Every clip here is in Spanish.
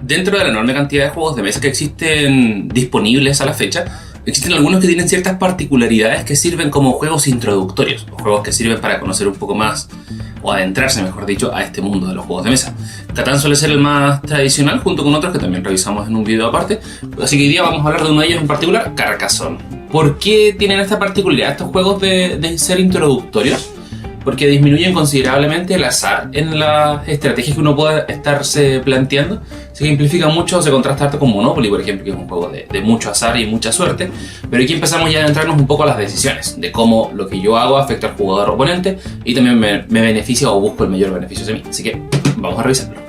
Dentro de la enorme cantidad de juegos de mesa que existen disponibles a la fecha, existen algunos que tienen ciertas particularidades que sirven como juegos introductorios, o juegos que sirven para conocer un poco más, o adentrarse, mejor dicho, a este mundo de los juegos de mesa. Catán suele ser el más tradicional, junto con otros que también revisamos en un video aparte, así que hoy día vamos a hablar de uno de ellos en particular, Carcassonne. ¿Por qué tienen esta particularidad estos juegos de ser introductorios? Porque disminuyen considerablemente el azar en las estrategias que uno pueda estarse planteando. Se simplifica mucho, se contrasta harto con Monopoly, por ejemplo, que es un juego de mucho azar y mucha suerte. Pero aquí empezamos ya a adentrarnos un poco a las decisiones, de cómo lo que yo hago afecta al jugador oponente y también me beneficia o busco el mayor beneficio de mí. Así que vamos a revisarlo.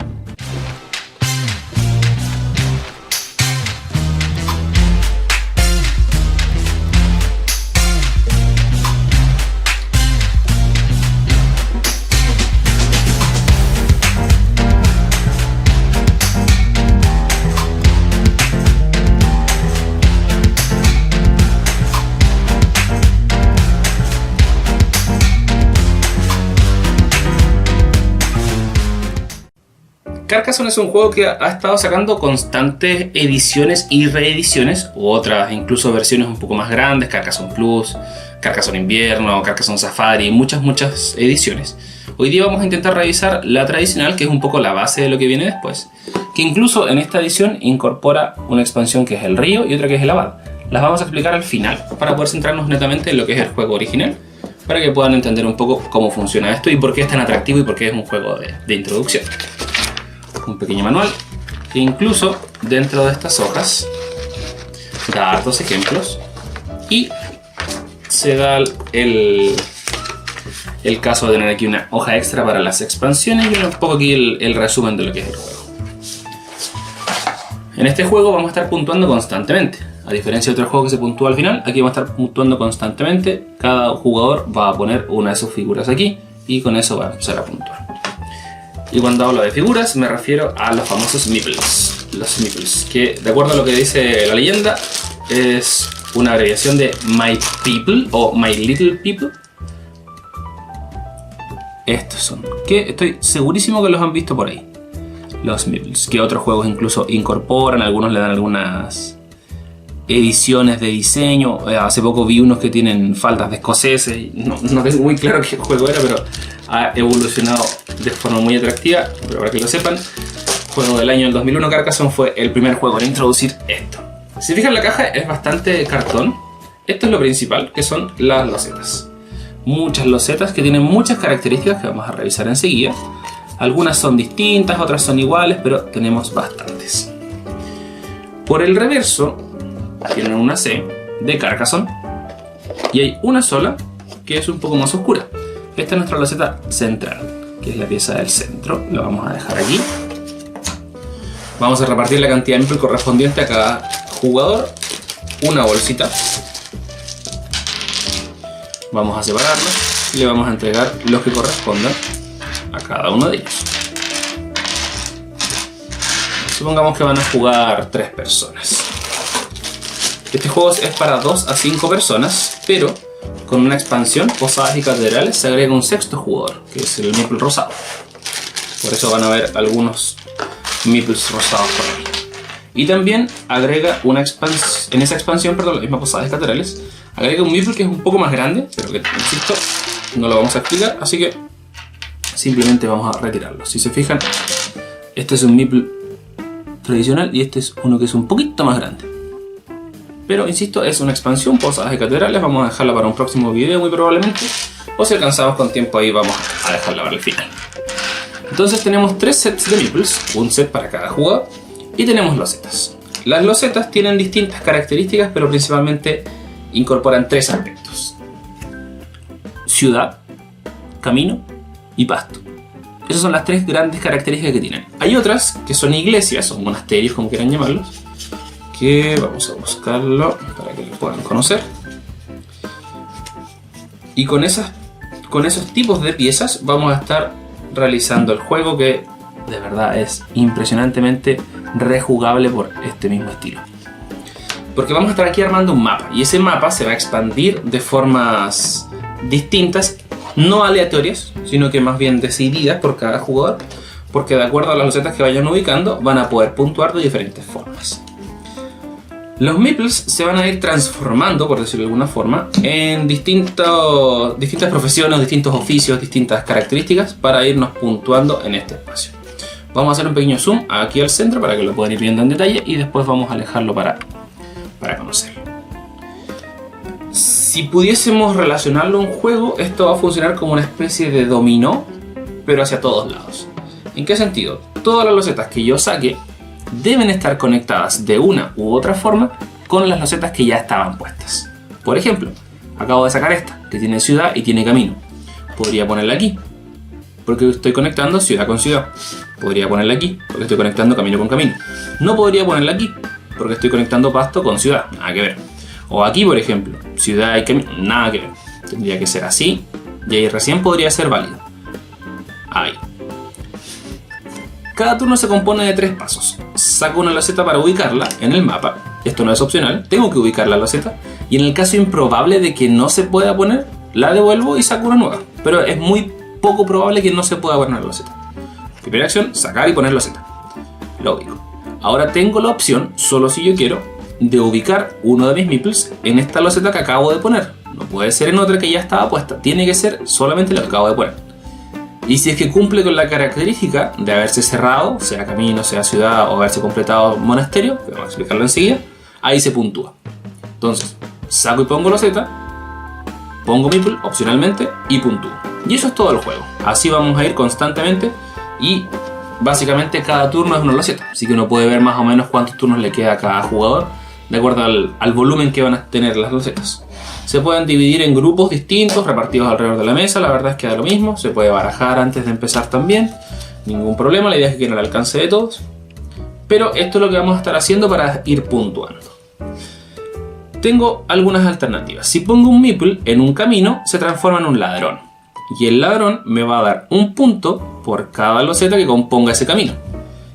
Carcassonne es un juego que ha estado sacando constantes ediciones y reediciones, u otras incluso versiones un poco más grandes, Carcassonne Plus, Carcassonne Invierno, Carcassonne Safari, muchas ediciones. Hoy día vamos a intentar revisar la tradicional, que es un poco la base de lo que viene después, que incluso en esta edición incorpora una expansión que es el Río y otra que es el Abad. Las vamos a explicar al final para poder centrarnos netamente en lo que es el juego original, para que puedan entender un poco cómo funciona esto y por qué es tan atractivo y por qué es un juego de introducción. Un pequeño manual que incluso dentro de estas hojas da hartos ejemplos y se da el caso de tener aquí una hoja extra para las expansiones y un poco aquí el resumen de lo que es el juego. En este juego vamos a estar puntuando constantemente. A diferencia de otro juego que se puntúa al final, aquí vamos a estar puntuando constantemente. Cada jugador va a poner una de sus figuras aquí y con eso va a empezar a puntuar. Y cuando hablo de figuras me refiero a los famosos meeples. Los meeples, que de acuerdo a lo que dice la leyenda es una abreviación de My People o My Little People. Estos son, que estoy segurísimo que los han visto por ahí. Los meeples, que otros juegos incluso incorporan, algunos le dan algunas ediciones de diseño. Hace poco vi unos que tienen faldas de escoceses. No tengo muy claro qué juego era, pero ha evolucionado de forma muy atractiva. Pero para que lo sepan, juego del año 2001 Carcassonne fue el primer juego en introducir esto. Si se fijan, la caja es bastante cartón. Esto es lo principal, que son las losetas. Muchas losetas que tienen muchas características que vamos a revisar enseguida. Algunas son distintas, otras son iguales, pero tenemos bastantes. Por el reverso tienen una C de Carcassonne y hay una sola que es un poco más oscura. Esta es nuestra loseta central, que es la pieza del centro. La vamos a dejar aquí. Vamos a repartir la cantidad de meeples correspondiente a cada jugador. Una bolsita. Vamos a separarlos y le vamos a entregar los que correspondan a cada uno de ellos. Supongamos que van a jugar 3 personas. Este juego es para 2 a 5 personas, pero con una expansión, Posadas y Catedrales, se agrega un sexto jugador, que es el meeple rosado. Por eso van a ver algunos meeples rosados por ahí. Y también agrega una expansión, en esa expansión, la misma Posadas y Catedrales, agrega un meeple que es un poco más grande, pero que, insisto, no lo vamos a explicar, así que simplemente vamos a retirarlo. Si se fijan, este es un meeple tradicional y este es uno que es un poquito más grande. Pero insisto, es una expansión, Posadas y Catedrales. Vamos a dejarla para un próximo video muy probablemente. O si alcanzamos con tiempo ahí, vamos a dejarla para el final. Entonces tenemos 3 sets de meeples, un set para cada jugador. Y tenemos losetas. Las losetas tienen distintas características, pero principalmente incorporan 3 aspectos: ciudad, camino y pasto. Esas son las 3 grandes características que tienen. Hay otras que son iglesias o monasterios, como quieran llamarlos, que vamos a buscarlo para que lo puedan conocer. Y con esos tipos de piezas vamos a estar realizando el juego, que de verdad es impresionantemente rejugable por este mismo estilo. Porque vamos a estar aquí armando un mapa y ese mapa se va a expandir de formas distintas, no aleatorias, sino que más bien decididas por cada jugador, porque de acuerdo a las losetas que vayan ubicando van a poder puntuar de diferentes formas. Los meeples se van a ir transformando, por decirlo de alguna forma, en distintas profesiones, distintos oficios, distintas características para irnos puntuando en este espacio. Vamos a hacer un pequeño zoom aquí al centro para que lo puedan ir viendo en detalle y después vamos a alejarlo para conocerlo. Si pudiésemos relacionarlo a un juego, esto va a funcionar como una especie de dominó, pero hacia todos lados. ¿En qué sentido? Todas las losetas que yo saque deben estar conectadas de una u otra forma con las losetas que ya estaban puestas. Por ejemplo, acabo de sacar esta, que tiene ciudad y tiene camino. Podría ponerla aquí, porque estoy conectando ciudad con ciudad. Podría ponerla aquí, porque estoy conectando camino con camino. No podría ponerla aquí, porque estoy conectando pasto con ciudad. Nada que ver. O aquí, por ejemplo, ciudad y camino. Nada que ver. Tendría que ser así, y ahí recién podría ser válido. Ahí. Cada turno se compone de 3 pasos. Saco una loseta para ubicarla en el mapa. Esto no es opcional, tengo que ubicar la loseta. Y en el caso improbable de que no se pueda poner, la devuelvo y saco una nueva. Pero es muy poco probable que no se pueda poner la loseta. Primera acción, sacar y poner loseta. Lo ubico. Ahora tengo la opción, solo si yo quiero, de ubicar uno de mis meeples en esta loseta que acabo de poner. No puede ser en otra que ya estaba puesta. Tiene que ser solamente lo que acabo de poner. Y si es que cumple con la característica de haberse cerrado, sea camino, sea ciudad o haberse completado monasterio, que vamos a explicarlo enseguida, ahí se puntúa. Entonces, saco y pongo loseta, pongo meeple opcionalmente y puntúo. Y eso es todo el juego. Así vamos a ir constantemente y básicamente cada turno es una loseta. Así que uno puede ver más o menos cuántos turnos le queda a cada jugador de acuerdo al volumen que van a tener las losetas. Se pueden dividir en grupos distintos, repartidos alrededor de la mesa, la verdad es que da lo mismo. Se puede barajar antes de empezar también, ningún problema, la idea es que quede al alcance de todos. Pero esto es lo que vamos a estar haciendo para ir puntuando. Tengo algunas alternativas. Si pongo un meeple en un camino, se transforma en un ladrón. Y el ladrón me va a dar un punto por cada loseta que componga ese camino.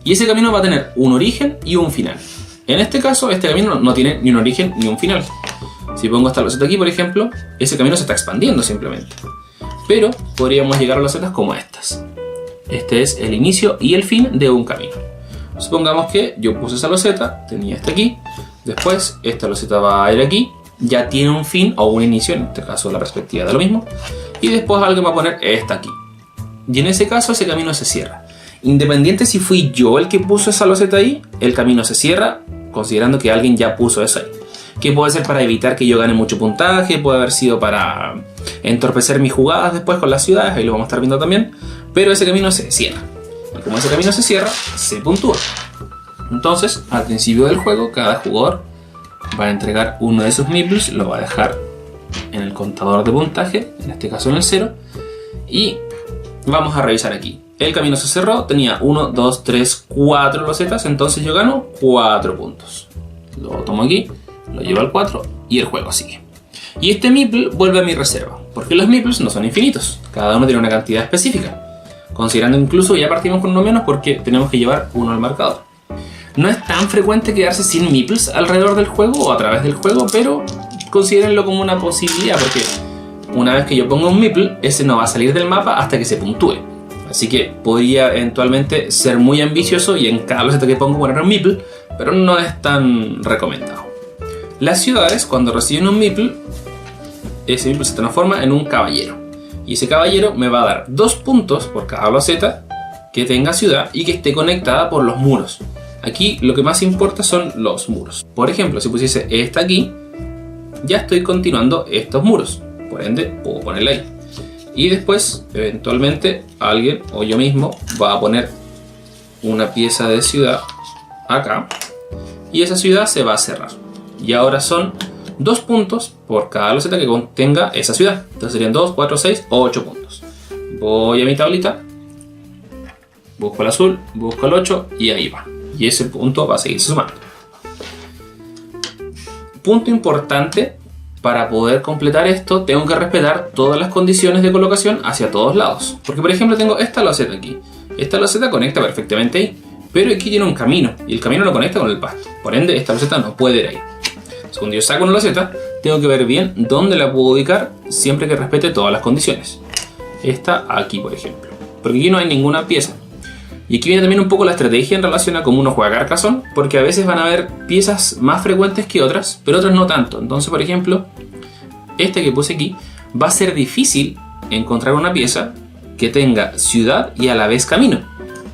Y ese camino va a tener un origen y un final. En este caso, este camino no tiene ni un origen ni un final. Si pongo esta loseta aquí, por ejemplo, ese camino se está expandiendo simplemente. Pero podríamos llegar a losetas como estas. Este es el inicio y el fin de un camino. Supongamos que yo puse esa loseta, tenía esta aquí, después esta loseta va a ir aquí, ya tiene un fin o un inicio, en este caso la perspectiva da lo mismo, y después alguien va a poner esta aquí. Y en ese caso ese camino se cierra. Independiente si fui yo el que puso esa loseta ahí, el camino se cierra considerando que alguien ya puso eso ahí. Que puede ser para evitar que yo gane mucho puntaje, puede haber sido para entorpecer mis jugadas después con las ciudades, ahí lo vamos a estar viendo también, pero ese camino se cierra. Y como ese camino se cierra, se puntúa. Entonces, al principio del juego, cada jugador va a entregar uno de esos meeples, lo va a dejar en el contador de puntaje, en este caso en el 0, y vamos a revisar aquí. El camino se cerró, tenía 1, 2, 3, 4 losetas, entonces yo gano 4 puntos. Lo tomo aquí, lo llevo al 4 y el juego sigue. Y este meeple vuelve a mi reserva, porque los meeples no son infinitos, cada uno tiene una cantidad específica. Considerando incluso ya partimos con uno menos porque tenemos que llevar uno al marcador. No es tan frecuente quedarse sin meeples alrededor del juego o a través del juego, pero considérenlo como una posibilidad porque una vez que yo ponga un meeple, ese no va a salir del mapa hasta que se puntúe. Así que podría eventualmente ser muy ambicioso y en cada loseta que pongo poner un meeple, pero no es tan recomendado. Las ciudades, cuando reciben un meeple, ese meeple se transforma en un caballero. Y ese caballero me va a dar 2 puntos por cada loseta que tenga ciudad y que esté conectada por los muros. Aquí lo que más importa son los muros. Por ejemplo, si pusiese esta aquí, ya estoy continuando estos muros. Por ende, puedo ponerla ahí. Y después, eventualmente, alguien o yo mismo va a poner una pieza de ciudad acá. Y esa ciudad se va a cerrar. Y ahora son 2 puntos por cada loseta que contenga esa ciudad. Entonces serían 2, 4, 6, 8 puntos. Voy a mi tablita, busco el azul, busco el 8 y ahí va. Y ese punto va a seguir sumando. Punto importante, para poder completar esto tengo que respetar todas las condiciones de colocación hacia todos lados. Porque por ejemplo tengo esta loseta aquí. Esta loseta conecta perfectamente ahí. Pero aquí tiene un camino y el camino lo conecta con el pasto. Por ende esta loseta no puede ir ahí. Cuando yo saco una loseta, tengo que ver bien dónde la puedo ubicar siempre que respete todas las condiciones. Esta aquí, por ejemplo. Porque aquí no hay ninguna pieza. Y aquí viene también un poco la estrategia en relación a cómo uno juega Carcassonne, porque a veces van a haber piezas más frecuentes que otras, pero otras no tanto. Entonces, por ejemplo, este que puse aquí, va a ser difícil encontrar una pieza que tenga ciudad y a la vez camino.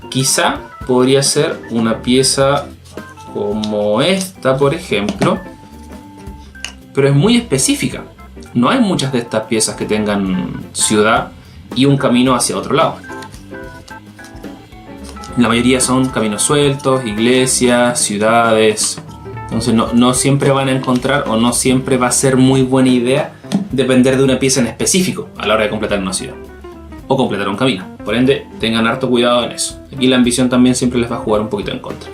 Quizá podría ser una pieza como esta, por ejemplo, pero es muy específica. No hay muchas de estas piezas que tengan ciudad y un camino hacia otro lado. La mayoría son caminos sueltos, iglesias, ciudades. Entonces no siempre van a encontrar, o no siempre va a ser muy buena idea depender de una pieza en específico a la hora de completar una ciudad o completar un camino. Por ende, tengan harto cuidado en eso. Aquí la ambición también siempre les va a jugar un poquito en contra.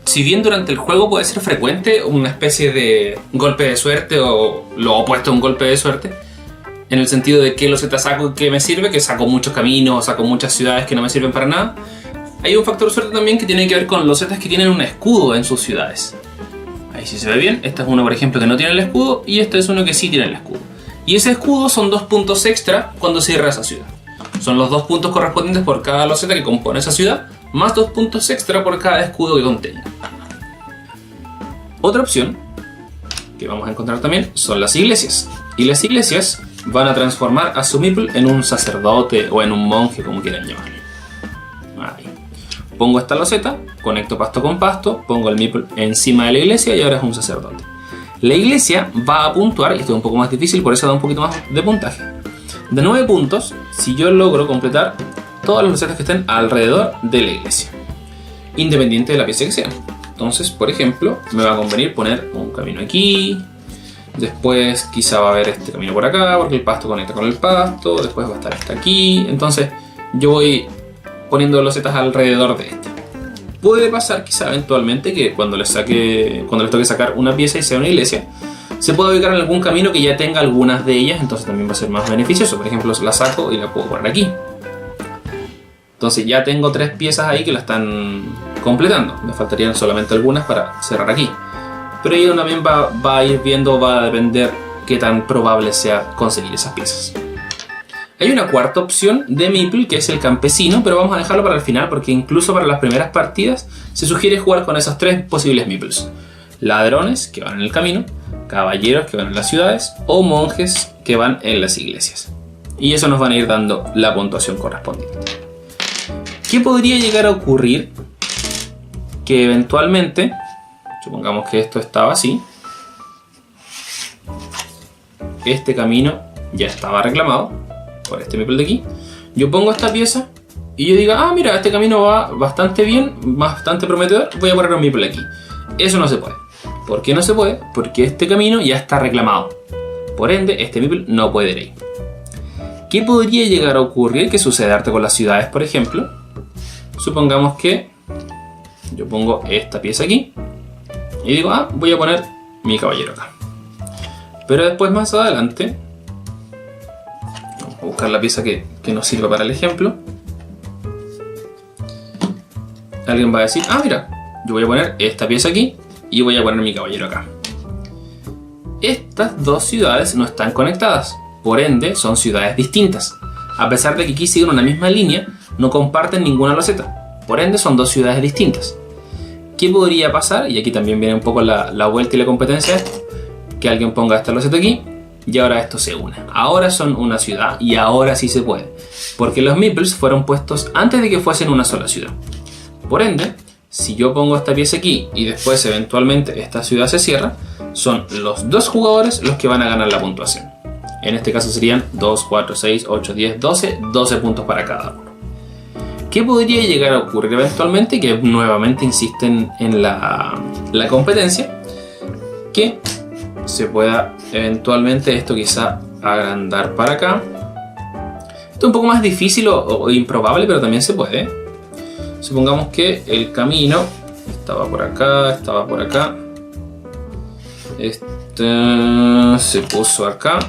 Si bien durante el juego puede ser frecuente una especie de golpe de suerte o lo opuesto a un golpe de suerte, en el sentido de qué loseta saco y qué me sirve, que saco muchos caminos o saco muchas ciudades que no me sirven para nada, hay un factor suerte también que tiene que ver con losetas que tienen un escudo en sus ciudades. Ahí sí se ve bien. Esta es uno, por ejemplo, que no tiene el escudo, y este es uno que sí tiene el escudo. Y ese escudo son 2 puntos extra cuando cierra esa ciudad. Son los 2 puntos correspondientes por cada loseta que compone esa ciudad, más 2 puntos extra por cada escudo que contenga. Otra opción que vamos a encontrar también son las iglesias. Y las iglesias van a transformar a su meeple en un sacerdote o en un monje, como quieran llamarlo. Ahí. Pongo esta loseta, conecto pasto con pasto, pongo el meeple encima de la iglesia y ahora es un sacerdote. La iglesia va a puntuar, y esto es un poco más difícil, por eso da un poquito más de puntaje. De 9 puntos, si yo logro completar todas las losetas que estén alrededor de la iglesia, independiente de la pieza que sea. Entonces, por ejemplo, me va a convenir poner un camino aquí. Después quizá va a haber este camino por acá, porque el pasto conecta con el pasto. Después va a estar este aquí. Entonces yo voy poniendo losetas alrededor de este. Puede pasar quizá eventualmente que cuando les toque sacar una pieza y sea una iglesia, se puede ubicar en algún camino que ya tenga algunas de ellas. Entonces también va a ser más beneficioso. Por ejemplo, la saco y la puedo poner aquí. Entonces ya tengo 3 piezas ahí que la están completando. Me faltarían solamente algunas para cerrar aquí. Pero ahí también va a ir viendo, va a depender qué tan probable sea conseguir esas piezas. Hay una cuarta opción de meeple, que es el campesino, pero vamos a dejarlo para el final porque incluso para las primeras partidas se sugiere jugar con esos 3 posibles meeples. Ladrones, que van en el camino, caballeros, que van en las ciudades, o monjes, que van en las iglesias. Y eso nos van a ir dando la puntuación correspondiente. ¿Qué podría llegar a ocurrir? Que eventualmente, supongamos que esto estaba así, este camino ya estaba reclamado por este meeple de aquí. Yo pongo esta pieza y yo diga, ah, mira, este camino va bastante bien, bastante prometedor, voy a poner un meeple aquí. Eso no se puede. ¿Por qué no se puede? Porque este camino ya está reclamado. Por ende, este meeple no puede ir ahí. ¿Qué podría llegar a ocurrir? ¿Qué sucede arte con las ciudades, por ejemplo? Supongamos que yo pongo esta pieza aquí y digo, ah, voy a poner mi caballero acá. Pero después, más adelante, vamos a buscar la pieza que nos sirva para el ejemplo. Alguien va a decir, ah, mira, yo voy a poner esta pieza aquí y voy a poner mi caballero acá. Estas 2 ciudades no están conectadas, por ende son ciudades distintas. A pesar de que aquí siguen una misma línea, no comparten ninguna loseta. Por ende son 2 ciudades distintas. ¿Qué podría pasar? Y aquí también viene un poco la vuelta y la competencia de esto. Que alguien ponga esta loseta aquí y ahora esto se une. Ahora son una ciudad y ahora sí se puede. Porque los meeples fueron puestos antes de que fuesen una sola ciudad. Por ende, si yo pongo esta pieza aquí y después eventualmente esta ciudad se cierra, son los 2 jugadores los que van a ganar la puntuación. En este caso serían 2, 4, 6, 8, 10, 12 puntos para cada uno. ¿Qué podría llegar a ocurrir eventualmente? Que nuevamente insisten en la competencia. Que se pueda eventualmente esto quizá agrandar para acá. Esto es un poco más difícil o improbable, pero también se puede. Supongamos que el camino estaba por acá, estaba por acá. Este se puso acá.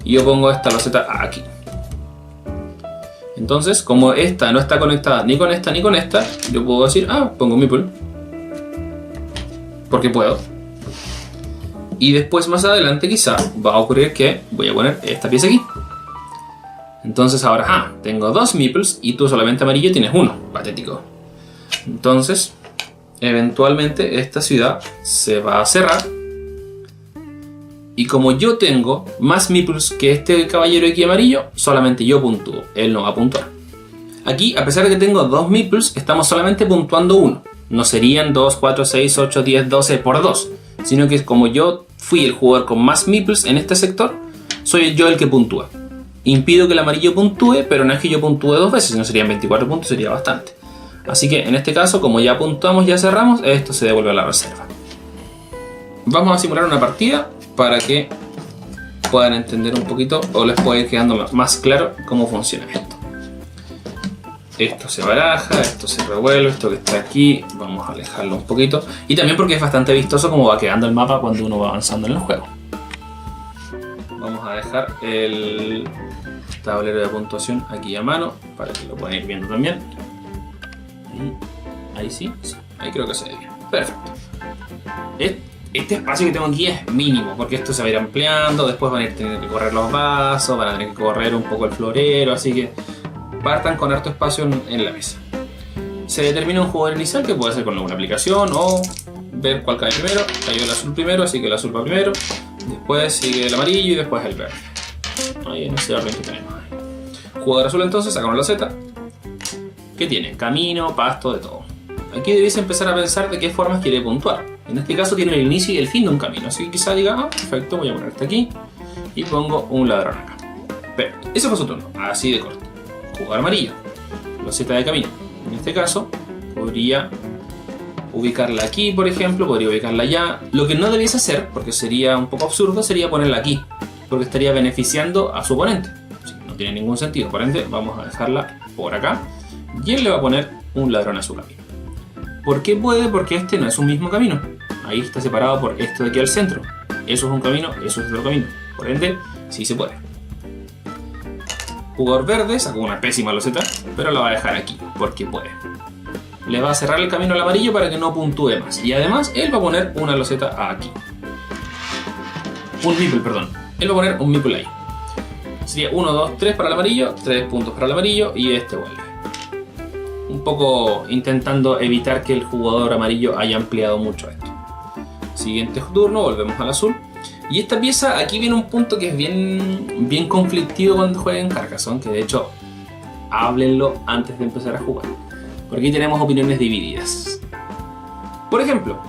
Y yo pongo esta loseta aquí. Entonces, como esta no está conectada ni con esta ni con esta, yo puedo decir, ah, pongo meeple. Porque puedo. Y después, más adelante, quizá va a ocurrir que voy a poner esta pieza aquí. Entonces ahora, tengo 2 meeples y tú solamente amarillo tienes 1. Patético. Entonces, eventualmente esta ciudad se va a cerrar. Y como yo tengo más meeples que este caballero aquí amarillo, solamente yo puntúo. Él no va a puntuar. Aquí, a pesar de que tengo 2 meeples, estamos solamente puntuando 1. No serían 2, 4, 6, 8, 10, 12 por 2. Sino que como yo fui el jugador con más meeples en este sector, soy yo el que puntúa. Impido que el amarillo puntúe, pero no es que yo puntúe 2 veces, sino serían 24 puntos, sería bastante. Así que en este caso, como ya puntuamos, ya cerramos, esto se devuelve a la reserva. Vamos a simular una partida para que puedan entender un poquito o les pueda ir quedando más claro cómo funciona esto. Esto se baraja, esto se revuelve, esto que está aquí, vamos a alejarlo un poquito. Y también porque es bastante vistoso cómo va quedando el mapa cuando uno va avanzando en el juego. Vamos a dejar el tablero de puntuación aquí a mano para que lo puedan ir viendo también. Ahí sí, ahí creo que se ve bien. Perfecto. Este espacio que tengo aquí es mínimo porque esto se va a ir ampliando, después van a ir teniendo que correr los vasos, van a tener que correr un poco el florero, así que partan con harto espacio en la mesa. Se determina un jugador inicial que puede ser con alguna aplicación o ver cuál cae primero. Cayó el azul primero, así que el azul va primero. Después sigue el amarillo y después el verde. Ahí en ese orden que tenemos. Jugador azul entonces saca una loseta. ¿Qué tiene? Camino, pasto, de todo. Aquí debéis empezar a pensar de qué formas quiere puntuar. En este caso tiene el inicio y el fin de un camino. Así que quizá diga, perfecto, voy a poner este aquí. Y pongo un ladrón acá. Perfecto. Ese fue su turno. Así de corto. Jugador amarillo. Loseta de camino. En este caso, podría ubicarla aquí, por ejemplo. Podría ubicarla allá. Lo que no debiese hacer, porque sería un poco absurdo, sería ponerla aquí. Porque estaría beneficiando a su oponente. Sí, no tiene ningún sentido. Por ende, vamos a dejarla por acá. Y él le va a poner un ladrón a su camino. ¿Por qué puede? Porque este no es un mismo camino. Ahí está separado por esto de aquí al centro. Eso es un camino, eso es otro camino. Por ende, sí se puede. Jugador verde sacó una pésima loseta, pero la va a dejar aquí, porque puede. Le va a cerrar el camino al amarillo para que no puntúe más. Y además, él va a poner una loseta aquí. Un meeple, perdón. Él va a poner un meeple ahí. Sería 1, 2, 3 para el amarillo, 3 puntos para el amarillo y este vuelve. Un poco intentando evitar que el jugador amarillo haya ampliado mucho esto. Siguiente turno, volvemos al azul. Y esta pieza, aquí viene un punto que es bien conflictivo cuando jueguen Carcassonne, que de hecho, háblenlo antes de empezar a jugar. Porque aquí tenemos opiniones divididas. Por ejemplo,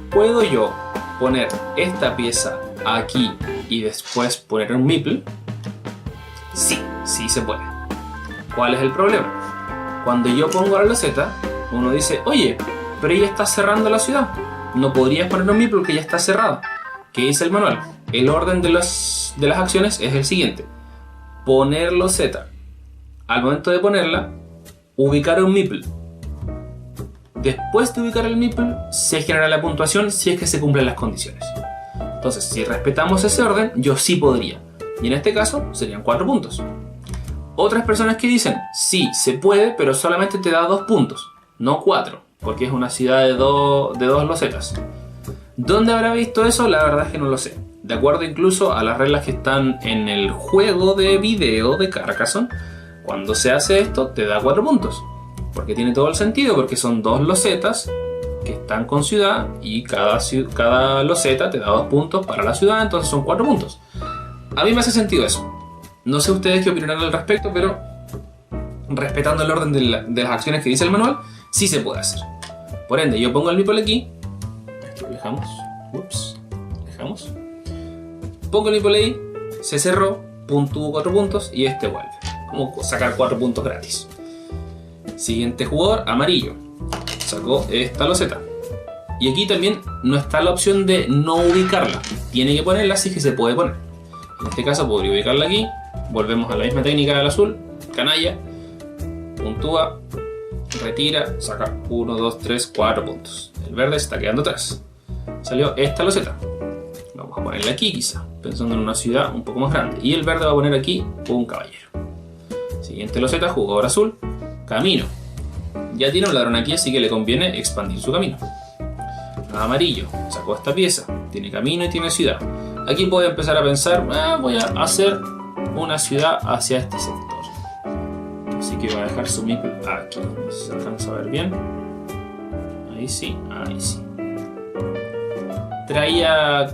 ¿puedo yo poner esta pieza aquí y después poner un meeple? Sí, sí se puede. ¿Cuál es el problema? Cuando yo pongo la loseta, uno dice, oye, pero ella está cerrando la ciudad. No podrías poner un meeple porque ya está cerrada. ¿Qué dice el manual? El orden de las acciones es el siguiente. Poner loseta. Al momento de ponerla, ubicar un meeple. Después de ubicar el meeple, se genera la puntuación si es que se cumplen las condiciones. Entonces, si respetamos ese orden, yo sí podría. Y en este caso, serían 4 puntos. Otras personas que dicen, sí, se puede, pero solamente te da 2 puntos, no 4, porque es una ciudad de dos losetas. ¿Dónde habrá visto eso? La verdad es que no lo sé. De acuerdo incluso a las reglas que están en el juego de video de Carcassonne, cuando se hace esto te da 4 puntos. Porque tiene todo el sentido, porque son 2 losetas que están con ciudad y cada loseta te da 2 puntos para la ciudad, entonces son 4 puntos. A mí me hace sentido eso. No sé ustedes qué opinarán al respecto, pero respetando el orden de las acciones que dice el manual, sí se puede hacer. Por ende, yo pongo el meeple aquí. Esto lo dejamos. Ups. Dejamos. Pongo el meeple ahí. Se cerró. Puntúo 4 puntos y este vuelve. Como sacar 4 puntos gratis. Siguiente jugador, amarillo. Sacó esta loseta. Y aquí también no está la opción de no ubicarla. Tiene que ponerla, así que se puede poner. En este caso podría ubicarla aquí. Volvemos a la misma técnica del azul. Canalla. Puntúa. Retira. Saca 1, 2, 3, 4 puntos. El verde se está quedando atrás. Salió esta loseta. Vamos a ponerla aquí quizá. Pensando en una ciudad un poco más grande. Y el verde va a poner aquí un caballero. Siguiente loseta. Jugador azul. Camino. Ya tiene un ladrón aquí, así que le conviene expandir su camino. Amarillo. Sacó esta pieza. Tiene camino y tiene ciudad. Aquí puede empezar a pensar, voy a hacer una ciudad hacia este sector. Así que va a dejar su meeple aquí. Si se alcanza a ver bien. Ahí sí, ahí sí. Traía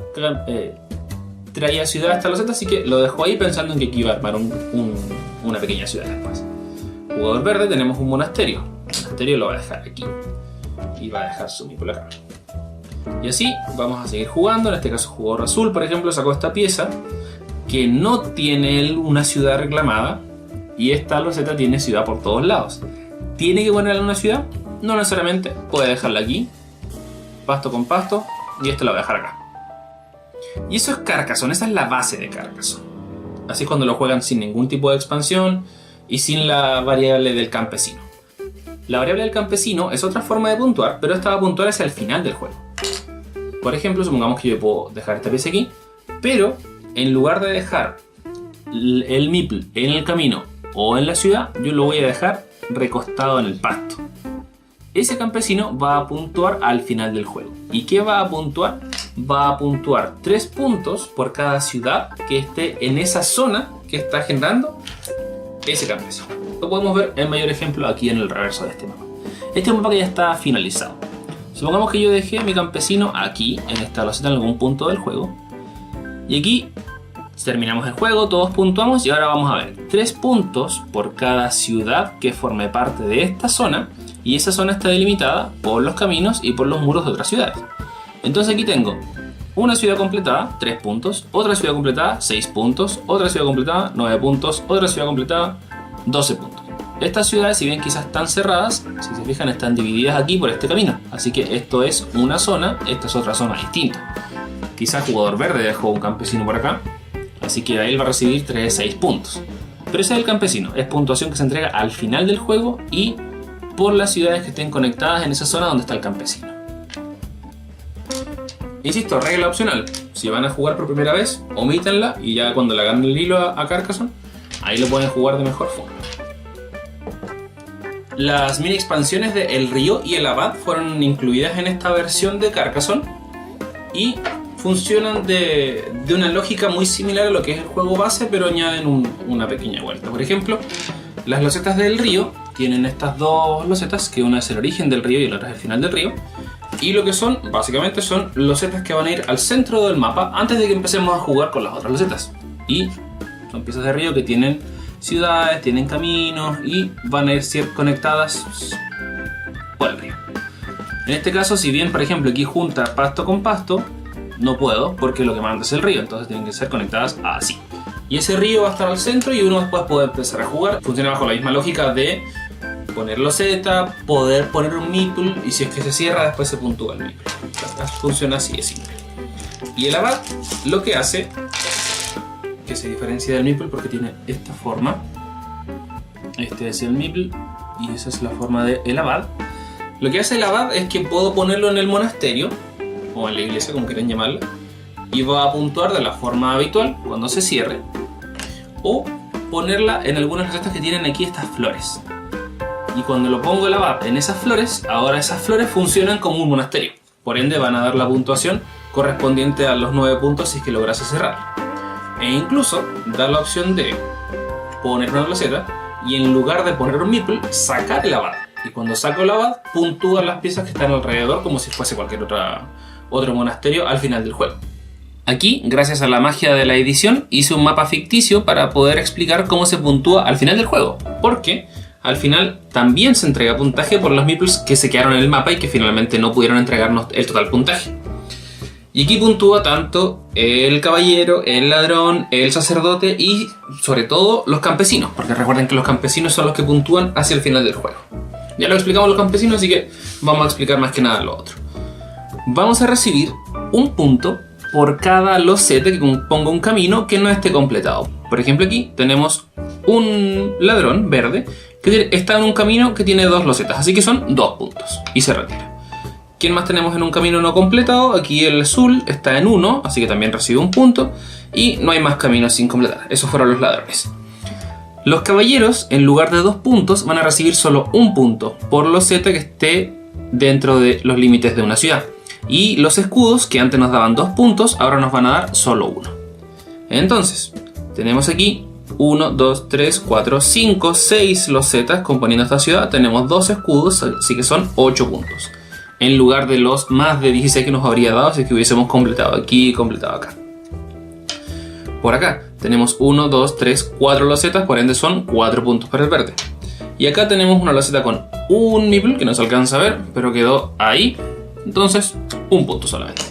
ciudad hasta los Z, así que lo dejó ahí pensando en que aquí iba a armar una pequeña ciudad después. Jugador verde, tenemos un monasterio. El monasterio lo va a dejar aquí. Y va a dejar su meeple acá. Y así vamos a seguir jugando. En este caso, jugador azul, por ejemplo, sacó esta pieza que no tiene una ciudad reclamada. Y esta loseta tiene ciudad por todos lados. ¿Tiene que ponerle una ciudad? No necesariamente. Puede dejarla aquí. Pasto con pasto. Y esto lo va a dejar acá. Y eso es Carcassonne. Esa es la base de Carcassonne. Así es cuando lo juegan sin ningún tipo de expansión y sin la variable del campesino. La variable del campesino es otra forma de puntuar, pero esta va a puntuar hacia el final del juego. Por ejemplo, supongamos que yo puedo dejar esta pieza aquí, pero en lugar de dejar el meeple en el camino o en la ciudad, yo lo voy a dejar recostado en el pasto. Ese campesino va a puntuar al final del juego. ¿Y qué va a puntuar? Va a puntuar 3 puntos por cada ciudad que esté en esa zona que está generando ese campesino. Lo podemos ver en mayor ejemplo aquí en el reverso de este mapa. Este es un mapa que ya está finalizado. Supongamos que yo dejé mi campesino aquí, en esta loseta, en algún punto del juego. Y aquí terminamos el juego, todos puntuamos y ahora vamos a ver 3 puntos por cada ciudad que forme parte de esta zona. Y esa zona está delimitada por los caminos y por los muros de otras ciudades. Entonces aquí tengo una ciudad completada, 3 puntos, otra ciudad completada, 6 puntos, otra ciudad completada, 9 puntos, otra ciudad completada, 12 puntos. Estas ciudades, si bien quizás están cerradas, si se fijan están divididas aquí por este camino. Así que esto es una zona, esta es otra zona distinta. Quizás jugador verde dejó un campesino por acá, así que él va a recibir 3 de 6 puntos. Pero ese es el campesino, es puntuación que se entrega al final del juego y por las ciudades que estén conectadas en esa zona donde está el campesino. Insisto, regla opcional. Si van a jugar por primera vez, omítenla y ya cuando le hagan el hilo a Carcassonne, ahí lo pueden jugar de mejor forma. Las mini expansiones de El Río y el Abad fueron incluidas en esta versión de Carcassonne y funcionan de una lógica muy similar a lo que es el juego base, pero añaden una pequeña vuelta. Por ejemplo, las losetas del río tienen estas dos losetas, que una es el origen del río y la otra es el final del río. Y lo que son, básicamente, son losetas que van a ir al centro del mapa antes de que empecemos a jugar con las otras losetas. Y son piezas de río que tienen ciudades, tienen caminos y van a ir conectadas por el río. En este caso, si bien, por ejemplo, aquí junta pasto con pasto, no puedo porque lo que manda es el río, entonces tienen que ser conectadas así. Y ese río va a estar al centro y uno después puede empezar a jugar. Funciona bajo la misma lógica de poner loseta, poder poner un meeple y si es que se cierra después se puntúa el meeple. Funciona así de simple. Y el abad lo que hace, que se diferencia del meeple porque tiene esta forma. Este es el meeple y esa es la forma del abad. Lo que hace el abad es que puedo ponerlo en el monasterio o en la iglesia, como quieran llamarla, y va a puntuar de la forma habitual cuando se cierre, o ponerla en algunas recetas que tienen aquí estas flores. Y cuando lo pongo el abad en esas flores, ahora esas flores funcionan como un monasterio. Por ende van a dar la puntuación correspondiente a los 9 puntos si es que lograse cerrar. E incluso dar la opción de poner una loseta y en lugar de poner un meeple, sacar el abad. Y cuando saco el abad, puntúan las piezas que están alrededor como si fuese cualquier otro monasterio al final del juego. Aquí, gracias a la magia de la edición, hice un mapa ficticio para poder explicar cómo se puntúa al final del juego. Porque al final también se entrega puntaje por los meeples que se quedaron en el mapa y que finalmente no pudieron entregarnos el total puntaje. Y aquí puntúa tanto el caballero, el ladrón, el sacerdote y sobre todo los campesinos. Porque recuerden que los campesinos son los que puntúan hacia el final del juego. Ya lo explicamos los campesinos, así que vamos a explicar más que nada lo otro. Vamos a recibir un punto por cada loseta que componga un camino que no esté completado. Por ejemplo, aquí tenemos un ladrón verde que está en un camino que tiene 2 losetas, así que son 2 puntos y se retira. ¿Quién más tenemos en un camino no completado? Aquí el azul está en 1, así que también recibe un punto y no hay más caminos sin completar. Esos fueron los ladrones. Los caballeros, en lugar de 2 puntos, van a recibir solo 1 punto por loseta que esté dentro de los límites de una ciudad. Y los escudos, que antes nos daban 2 puntos, ahora nos van a dar solo 1. Entonces, tenemos aquí 1, 2, 3, 4, 5, 6 losetas componiendo esta ciudad. Tenemos 2 escudos, así que son 8 puntos. En lugar de los más de 16 que nos habría dado si es que hubiésemos completado aquí y completado acá. Por acá tenemos 1, 2, 3, 4 losetas, por ende son 4 puntos para el verde. Y acá tenemos una loseta con un meeple que no se alcanza a ver, pero quedó ahí. Entonces, un punto solamente.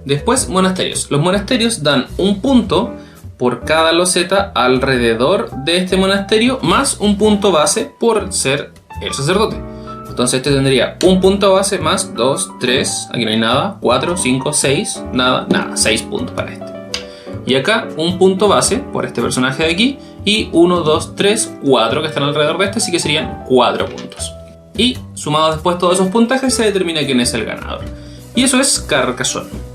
Después, monasterios. Los monasterios dan un punto por cada loseta alrededor de este monasterio, más un punto base por ser el sacerdote. Entonces este tendría un punto base más 2, 3, aquí no hay nada, 4, 5, 6, nada, 6 puntos para este. Y acá un punto base por este personaje de aquí y 1, 2, 3, 4 que están alrededor de este, así que serían 4 puntos. Y sumados después todos esos puntajes se determina quién es el ganador. Y eso es Carcassonne.